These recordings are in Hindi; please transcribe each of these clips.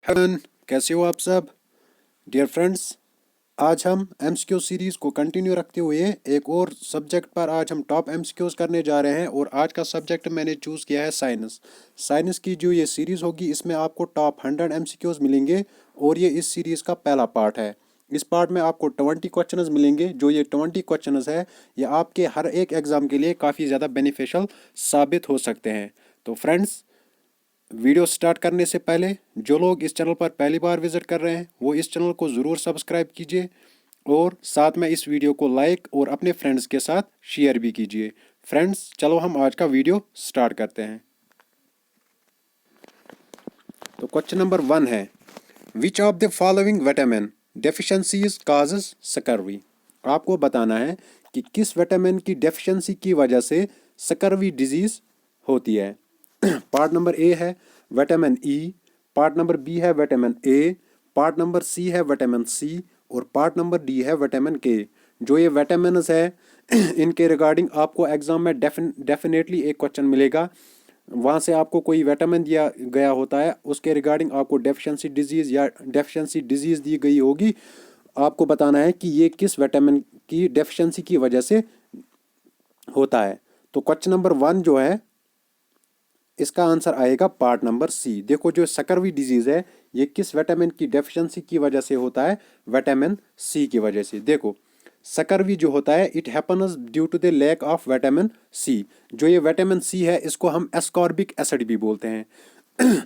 हेलो, कैसे हो आप सब डियर फ्रेंड्स। आज हम एमसीक्यू सीरीज़ को कंटिन्यू रखते हुए एक और सब्जेक्ट पर आज हम टॉप एमसीक्यूज करने जा रहे हैं और आज का सब्जेक्ट मैंने चूज़ किया है साइंस। साइंस की जो ये सीरीज़ होगी इसमें आपको टॉप 100 एमसीक्यूज मिलेंगे और ये इस सीरीज़ का पहला पार्ट है। इस पार्ट में आपको 20 क्वेश्चंस मिलेंगे। जो ये 20 क्वेश्चंस है ये आपके हर एक एग्ज़ाम के लिए काफ़ी ज़्यादा बेनिफिशियल साबित हो सकते हैं। तो फ्रेंड्स, वीडियो स्टार्ट करने से पहले जो लोग इस चैनल पर पहली बार विजिट कर रहे हैं वो इस चैनल को ज़रूर सब्सक्राइब कीजिए और साथ में इस वीडियो को लाइक और अपने फ्रेंड्स के साथ शेयर भी कीजिए। फ्रेंड्स, चलो हम आज का वीडियो स्टार्ट करते हैं। तो क्वेश्चन नंबर 1 है, विच of the following vitamin deficiencies causes scurvy. आपको बताना है कि किस विटामिन की डेफिशिएंसी की वजह से स्कर्वी डिजीज होती है। पार्ट नंबर ए है vitamin E, part number B है vitamin A, part number C है विटामिन सी और पार्ट नंबर डी है विटामिन के। जो ये विटामिन्स है इनके रिगार्डिंग आपको एग्जाम में डेफिनेटली एक क्वेश्चन मिलेगा। वहाँ से आपको कोई विटामिन दिया गया होता है, उसके रिगार्डिंग आपको डेफिशिएंसी डिजीज़ या डेफिशिएंसी डिजीज़ दी गई होगी। आपको बताना है कि ये किस विटामिन की डेफिशिएंसी की वजह से होता है। तो क्वेश्चन नंबर 1 जो है इसका आंसर आएगा पार्ट नंबर सी। देखो, जो सकरवी डिजीज है ये किस विटामिन की डेफिशिएंसी की वजह से होता है? विटामिन सी की वजह से। देखो, सकरवी जो होता है it happens due to the lack of vitamin C. जो ये विटामिन सी है इसको हम एस्कॉर्बिक एसिड भी बोलते हैं।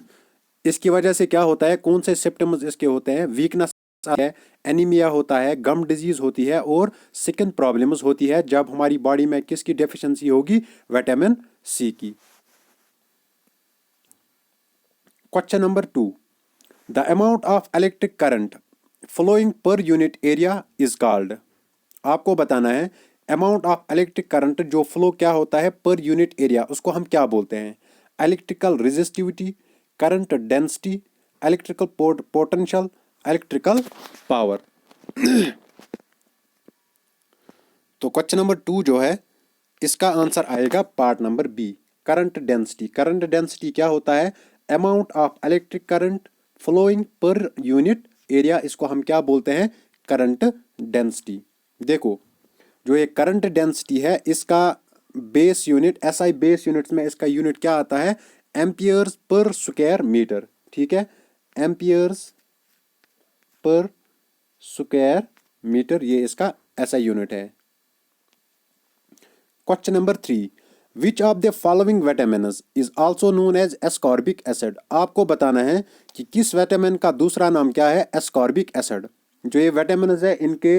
इसकी वजह से क्या होता है, कौन से सिम्टम्स इसके होते हैं? वीकनेस है, एनीमिया होता है, गम डिजीज होती है और स्किन प्रॉब्लम्स होती है जब हमारी बॉडी में किसकी डेफिशिएंसी होगी? विटामिन सी की। Question number 2. The amount of electric current flowing per unit area is called. आपको बताना है amount of electric current जो फ्लो क्या होता है पर यूनिट एरिया, उसको हम क्या बोलते हैं? Electrical resistivity, current density, electrical potential, electrical power. तो क्वेश्चन नंबर 2 जो है इसका आंसर आएगा part number B, current density. Current density क्या होता है? Amount of electric current flowing per unit area, इसको हम क्या बोलते हैं? Current density. देखो, जो ये करंट डेंसिटी है इसका base unit, SI base units में इसका यूनिट क्या आता है? एम्पियर्स पर स्क्वायर मीटर। ठीक है, एम्पियर्स पर स्क्वायर मीटर ये इसका एसआई यूनिट है। Question number 3, which of the following vitamins is also known as ascorbic acid. आपको बताना है कि किस विटामिन का दूसरा नाम क्या है? Ascorbic acid. जो ये विटामिन्स है इनके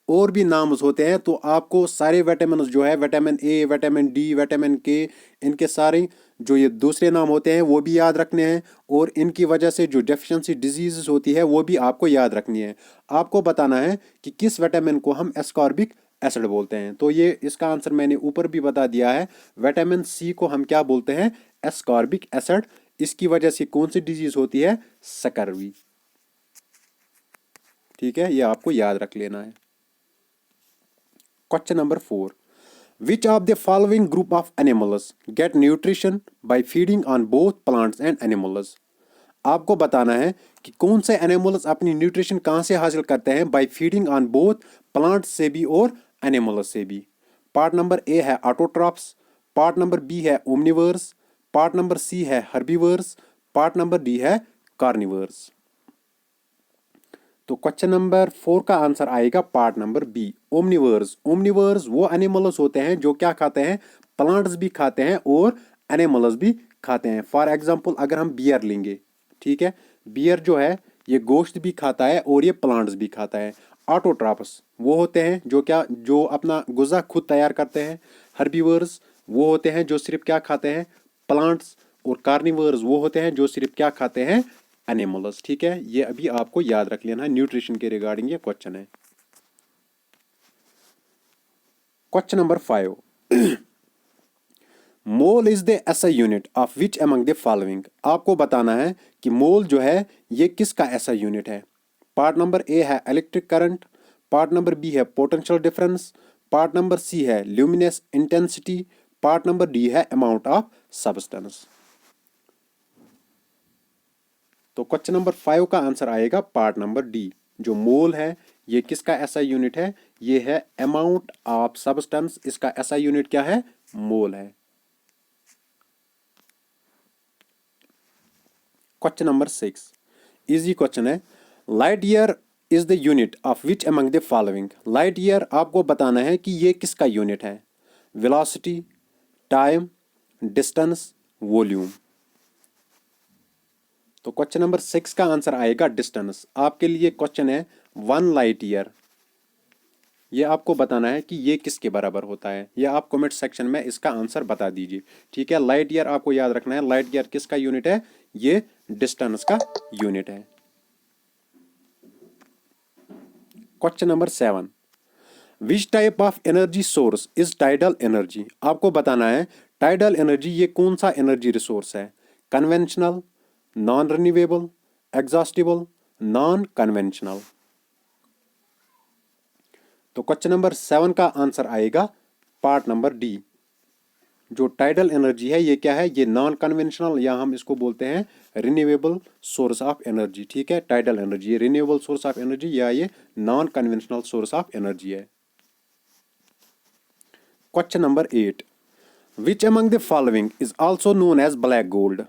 और भी नाम होते हैं, तो आपको सारे विटामिन्स जो है विटामिन ए, विटामिन डी, विटामिन के, इनके सारे जो ये दूसरे नाम होते हैं वो भी याद रखने हैं और इनकी वजह से जो डेफिशिएंसी डिजीज होती है वो भी आपको याद रखनी है। आपको बताना है कि किस विटामिन को हम एस्कॉर्बिक एसिड बोलते हैं। तो ये इसका आंसर मैंने ऊपर भी बता दिया है। विटामिन सी को हम क्या बोलते हैं? Ascorbic acid. इसकी वजह से कौन सी डिजीज होती है? स्कर्वी। ठीक है, ये आपको याद रख लेना है। Question number 4, which of the following group of animals get nutrition by feeding on both plants and animals. आपको बताना है कि कौन से एनिमल्स अपनी न्यूट्रिशन कहाँ से हासिल करते हैं? By feeding on both plants से भी और एनिमल्स से भी। पार्ट नंबर ए है ऑटोट्रॉफ्स, पार्ट नंबर बी है ओमनिवर्स, पार्ट नंबर सी है हर्बीवर्स, पार्ट नंबर डी है कार्निवर्स। तो क्वेश्चन नंबर 4 का आंसर आएगा part number B, omnivores. Omnivores वो एनिमल्स होते हैं जो क्या खाते हैं? प्लांट्स भी खाते हैं और एनिमल्स भी खाते हैं। फॉर एग्जांपल अगर हम बियर लेंगे, ठीक है, बियर जो है ये गोश्त भी खाता है और ये प्लांट्स भी खाता है। ऑटोट्रॉफ्स वो होते हैं जो अपना गुज़ा खुद तैयार करते हैं। हर्बीवर्स वो होते हैं जो सिर्फ क्या खाते हैं? प्लांट्स। और कार्निवर्स वो होते हैं जो सिर्फ क्या खाते हैं? एनिमल्स। ठीक है, ये अभी आपको याद रख लेना है, न्यूट्रिशन के रिगार्डिंग ये क्वेश्चन है। Question number 5, mole is the SI unit of which among the following. आपको बताना है कि मोल जो है ये किसका एसआई यूनिट है? पार्ट नंबर ए है electric current, part number B है potential difference, part number C है luminous intensity, part number D है अमाउंट ऑफ सब्सटेंस। तो क्वेश्चन नंबर 5 का आंसर आएगा पार्ट नंबर डी। जो मोल है ये किसका एसआई यूनिट है? ये है अमाउंट ऑफ सब्सटेंस, इसका एसआई यूनिट क्या है? मोल है। क्वेश्चन नंबर 6 इजी क्वेश्चन है। Light year is the unit of which among the following? Light year आपको बताना है कि ये किसका यूनिट है? Velocity, time, distance, volume. तो क्वेश्चन नंबर 6 का आंसर आएगा डिस्टेंस। आपके लिए क्वेश्चन है 1 लाइट ईयर, ये आपको बताना है कि ये किसके बराबर होता है। ये आप कमेंट सेक्शन में इसका आंसर बता दीजिए, ठीक है। लाइट ईयर आपको याद रखना है, लाइट ईयर किसका यूनिट है? ये डिस्टेंस का यूनिट है। Question number 7 which type of energy source is tidal energy? आपको बताना है टाइडल एनर्जी ये कौन सा एनर्जी रिसोर्स है? Conventional, non renewable, exhaustible, non conventional. तो क्वेश्चन नंबर 7 का आंसर आएगा पार्ट नंबर डी। जो टाइडल एनर्जी है ये क्या है? ये नॉन कन्वेंशनल या हम इसको बोलते हैं रिन्यूएबल सोर्स ऑफ एनर्जी, ठीक है। टाइडल एनर्जी ये रिन्यूएबल सोर्स ऑफ एनर्जी या ये non conventional source of energy है। Question number 8 which among the following is also known as black gold?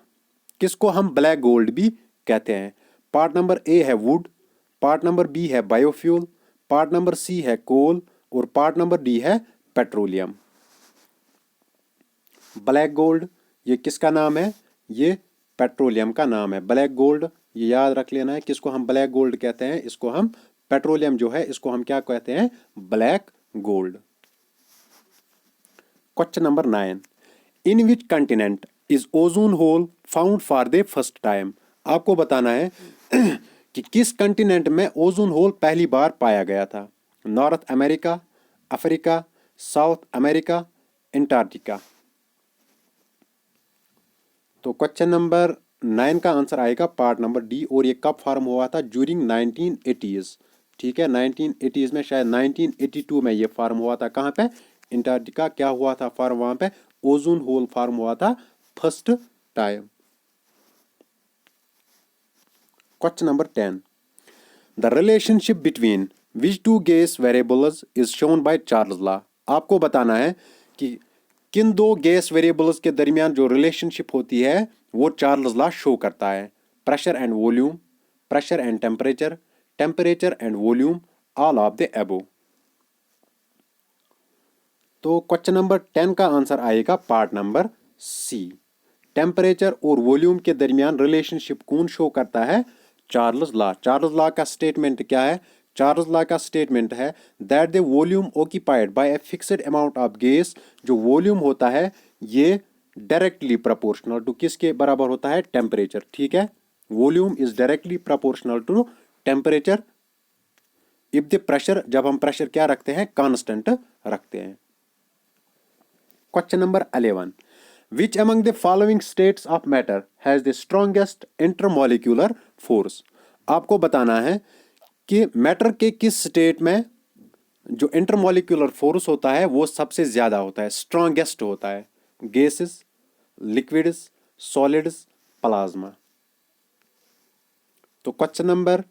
किसको हम ब्लैक गोल्ड भी कहते हैं? पार्ट नंबर ए है वुड, पार्ट नंबर बी है बायोफ्यूल, पार्ट नंबर सी है कोल और पार्ट नंबर डी है पेट्रोलियम। ब्लैक गोल्ड ये किसका नाम है? ये पेट्रोलियम का नाम है। ब्लैक गोल्ड ये याद रख लेना है, किसको हम ब्लैक गोल्ड कहते हैं? इसको हम पेट्रोलियम जो है इसको हम क्या कहते हैं? Black gold. Question number 9 in which continent is ozone hole found for the first time? आपको बताना है कि किस कंटिनेंट में ओजोन होल पहली बार पाया गया था? North America, Africa, south America, Antarctica. तो क्वेश्चन नंबर 9 का आंसर आएगा पार्ट नंबर डी। और ये कब फॉर्म हुआ था? ज्यूरिंग 1980s, ठीक है। 1980s में, शायद 1982 में ये फॉर्म हुआ था। कहाँ पे? अंटार्कटिका। क्या हुआ था फॉर्म वहां पे? ओजोन होल फॉर्म हुआ था first time. Question number 10 the relationship between which two gas variables is shown by Charles law? आपको बताना है कि किन दो गैस वेरिएबल्स के दरमियान जो रिलेशनशिप होती है वो चार्ल्स लॉ शो करता है? Pressure and volume, pressure and temperature, temperature and volume, all of the above. तो क्वेश्चन नंबर 10 का आंसर आएगा पार्ट नंबर सी। टेम्परेचर और वॉल्यूम के दरमियान रिलेशनशिप कौन शो करता है? Charles law. चार्ल्स लॉ का स्टेटमेंट क्या है? चार्ल्स लॉ का स्टेटमेंट है that the volume occupied by a fixed amount of gas. जो वॉल्यूम होता है ये डायरेक्टली प्रोपोर्शनल टू किसके बराबर होता है? टेम्परेचर, ठीक है। Volume is directly proportional to temperature if the pressure, जब हम प्रेशर क्या रखते हैं? कांस्टेंट रखते हैं। Question number 11 which among the following states of matter has the strongest intermolecular force? आपको बताना है कि मैटर के किस स्टेट में जो इंटरमोलिक्यूलर फोर्स होता है वो सबसे ज्यादा होता है, स्ट्रॉन्गेस्ट होता है? Gases, liquids, solids, plasma. तो क्वेश्चन नंबर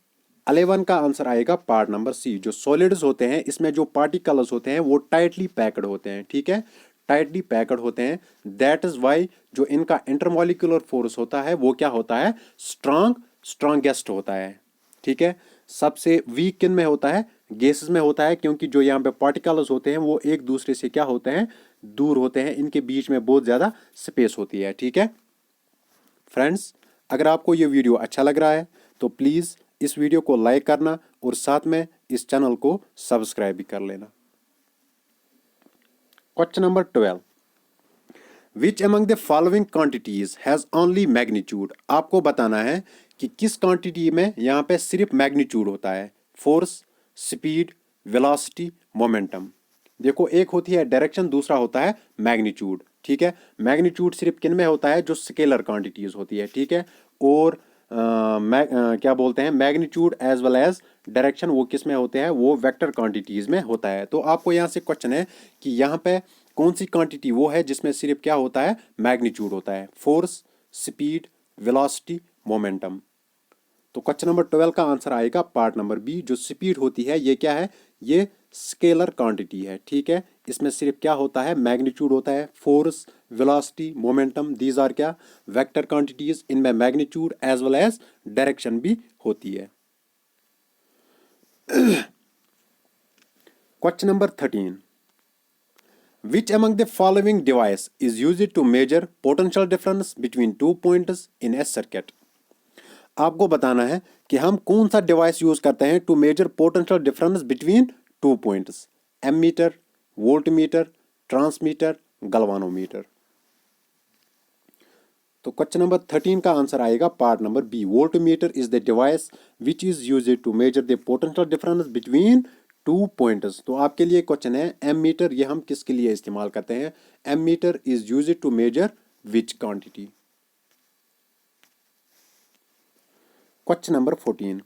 11 का आंसर आएगा पार्ट नंबर सी। जो सॉलिड्स होते हैं इसमें जो पार्टिकल्स होते हैं वो टाइटली पैक्ड होते हैं, ठीक है। टाइटली पैक्ड होते हैं, दैट इज वाई जो इनका इंटरमोलिक्यूलर फोर्स होता है वो क्या होता है? स्ट्रॉन्गेस्ट होता है, ठीक है। सबसे वीक किन में होता है? गैसेस में होता है, क्योंकि जो यहाँ पे पार्टिकल्स होते हैं वो एक दूसरे से क्या होते हैं? दूर होते हैं, इनके बीच में बहुत ज्यादा स्पेस होती है, ठीक है। फ्रेंड्स, अगर आपको ये वीडियो अच्छा लग रहा है तो प्लीज़ इस वीडियो को लाइक करना और साथ में इस चैनल को सब्सक्राइब भी कर लेना। Question number 12 which among the following quantities has only magnitude? आपको बताना है कि किस क्वांटिटी में यहाँ पे सिर्फ मैग्नीट्यूड होता है? Force, speed, velocity, momentum. देखो, एक होती है डायरेक्शन, दूसरा होता है मैग्नीट्यूड, ठीक है। मैग्नीट्यूड सिर्फ किन में होता है? जो स्केलर क्वांटिटीज होती है, ठीक है। और क्या बोलते हैं, magnitude as well as direction वो किस में होते हैं? वो वेक्टर क्वांटिटीज में होता है। तो आपको यहाँ से क्वेश्चन है कि यहाँ पे कौन सी क्वांटिटी वो है जिसमें सिर्फ क्या होता है? मैग्नीट्यूड होता है। Force, speed, velocity, momentum. तो क्वेश्चन नंबर 12 का आंसर आएगा पार्ट नंबर बी। जो स्पीड होती है ये क्या है, ये स्केलर क्वांटिटी है, ठीक है। इसमें सिर्फ क्या होता है, मैग्नीट्यूड होता है, force, velocity, momentum, these are क्या, वेक्टर क्वांटिटीज। इनमें magnitude as well as direction भी होती है। Question number 13, which among the following device is used to measure potential difference between two points in a circuit? आपको बताना है कि हम कौन सा डिवाइस यूज करते हैं to measure potential difference between two points. Ammeter, voltmeter, transmitter, galvanometer. तो क्वेश्चन नंबर 13 का आंसर आएगा part number B. Voltmeter is the device which is used to measure the potential difference between two points. तो आपके लिए क्वेश्चन है, एम मीटर ये हम किसके लिए इस्तेमाल करते हैं? Ammeter is used to measure which quantity. Question number 14,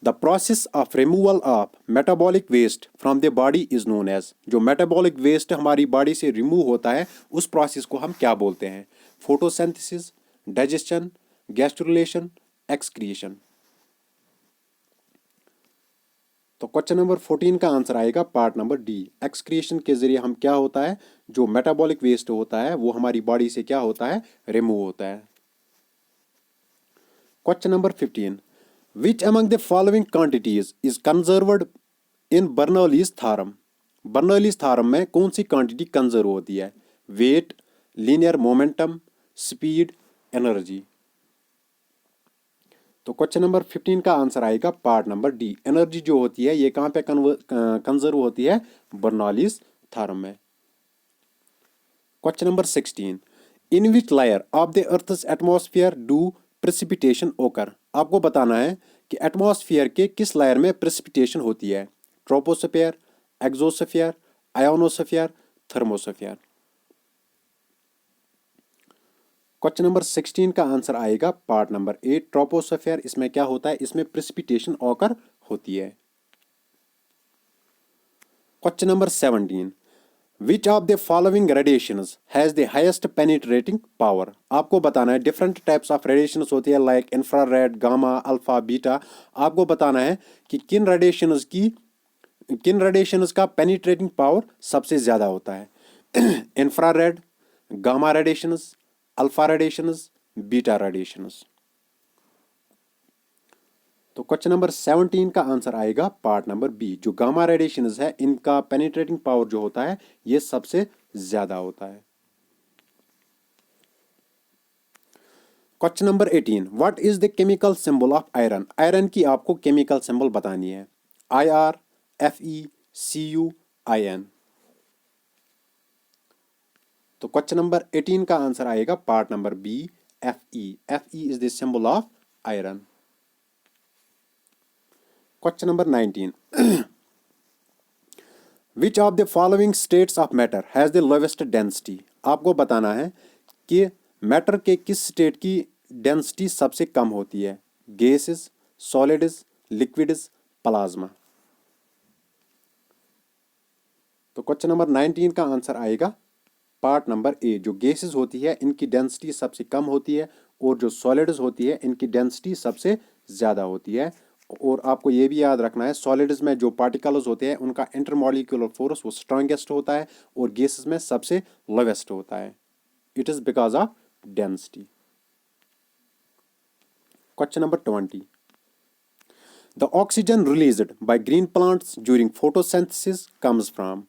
the process of removal of metabolic waste from the body is known as. जो मेटाबॉलिक वेस्ट हमारी बॉडी से रिमूव होता है उस प्रोसेस को हम क्या बोलते हैं? Photosynthesis, digestion, gastrulation, excretion. तो क्वेश्चन नंबर 14 का आंसर आएगा पार्ट नंबर डी। एक्सक्रीशन के जरिए हम क्या होता है, जो मेटाबॉलिक वेस्ट होता है वो हमारी बॉडी से क्या होता है, रिमूव होता है। Question number 15, which among the following quantities is conserved in Bernoulli's theorem. Bernoulli's theorem में कौन सी क्वांटिटी कंजर्व होती है? Weight, linear momentum, speed, energy. तो क्वेश्चन नंबर 15 का आंसर आएगा पार्ट नंबर डी। एनर्जी जो होती है ये कहां पे कंजर्व होती है? बर्नौलीज थ्योरम में। Question number 16, in which layer of the earth's atmosphere do precipitation occur. आपको बताना है कि एटमॉस्फेयर के किस लेयर में प्रेसिपिटेशन होती है? Troposphere, exosphere, ionosphere, thermosphere. Question number 16 का आंसर आएगा पार्ट नंबर ए, ट्रोपोस्फेयर। इसमें क्या होता है, इसमें प्रेसिपिटेशन ओकर होती है। Question number 17, which of the following radiations has the highest penetrating power. आपको बताना है डिफरेंट टाइप्स ऑफ रेडिएशंस होती है, like infrared, gamma, alpha, beta. आपको बताना है कि किन रेडिएशंस का पेनिट्रेटिंग पावर सबसे ज्यादा होता है। Infrared, gamma radiations, alpha radiations, beta radiations. तो क्वेश्चन नंबर 17 का आंसर आएगा पार्ट नंबर बी। जो गामा रेडिएशंस है इनका पेनिट्रेटिंग पावर जो होता है ये सबसे ज्यादा होता है। Question number 18, what is the chemical symbol of iron. Iron की आपको केमिकल सिंबल बतानी है। IR, FE, CU, IN। तो क्वेश्चन नंबर 18 का आंसर आएगा part number B, FE। FE is the symbol of iron. Question number 19, which of the following states of matter has the lowest density. आपको बताना है कि मैटर के किस स्टेट की डेंसिटी सबसे कम होती है? Gases, solids, liquids, plasma. तो क्वेश्चन नंबर 19 का आंसर आएगा पार्ट नंबर ए। जो गैसेस होती है इनकी डेंसिटी सबसे कम होती है और जो सॉलिड्स होती है इनकी डेंसिटी सबसे ज्यादा होती है। और आपको ये भी याद रखना है, सॉलिड्स में जो पार्टिकल्स होते हैं उनका इंटरमॉलिक्यूलर फोर्स वो स्ट्रांगेस्ट होता है और गैसेस में सबसे लोवेस्ट होता है। It is because of density. Question number 20, the oxygen released by green plants during photosynthesis comes from.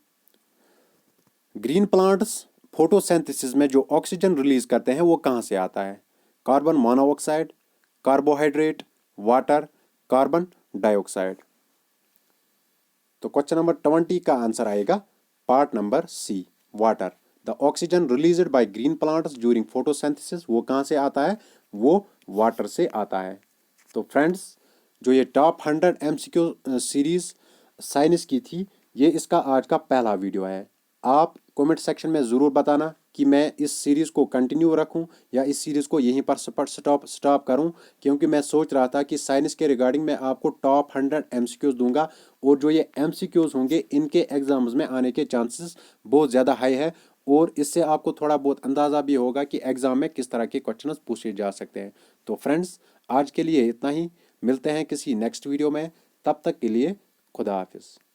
Green plants photosynthesis में जो ऑक्सीजन रिलीज करते हैं वो कहाँ से आता है? Carbon monoxide, carbohydrate, water, carbon dioxide. तो क्वेश्चन नंबर 20 का आंसर आएगा part number C, water. The oxygen released by green plants during photosynthesis वो कहाँ से आता है? वो वाटर से आता है। तो फ्रेंड्स, जो ये टॉप 100 MCQ सीरीज साइंस की थी ये इसका आज का पहला वीडियो है। आप कमेंट सेक्शन में ज़रूर बताना कि मैं इस सीरीज़ को कंटिन्यू रखूं या इस सीरीज़ को यहीं पर स्टॉप करूं, क्योंकि मैं सोच रहा था कि साइंस के रिगार्डिंग मैं आपको टॉप 100 MCQs दूंगा और जो ये MCQs होंगे इनके एग्जाम्स में आने के चांसेस बहुत ज़्यादा हाई है और इससे आपको थोड़ा बहुत अंदाज़ा भी होगा कि एग्ज़ाम में किस तरह के क्वेश्चंस पूछे जा सकते हैं। तो फ्रेंड्स, आज के लिए इतना ही। मिलते हैं किसी नेक्स्ट वीडियो में, तब तक के लिए खुदा हाफिज़।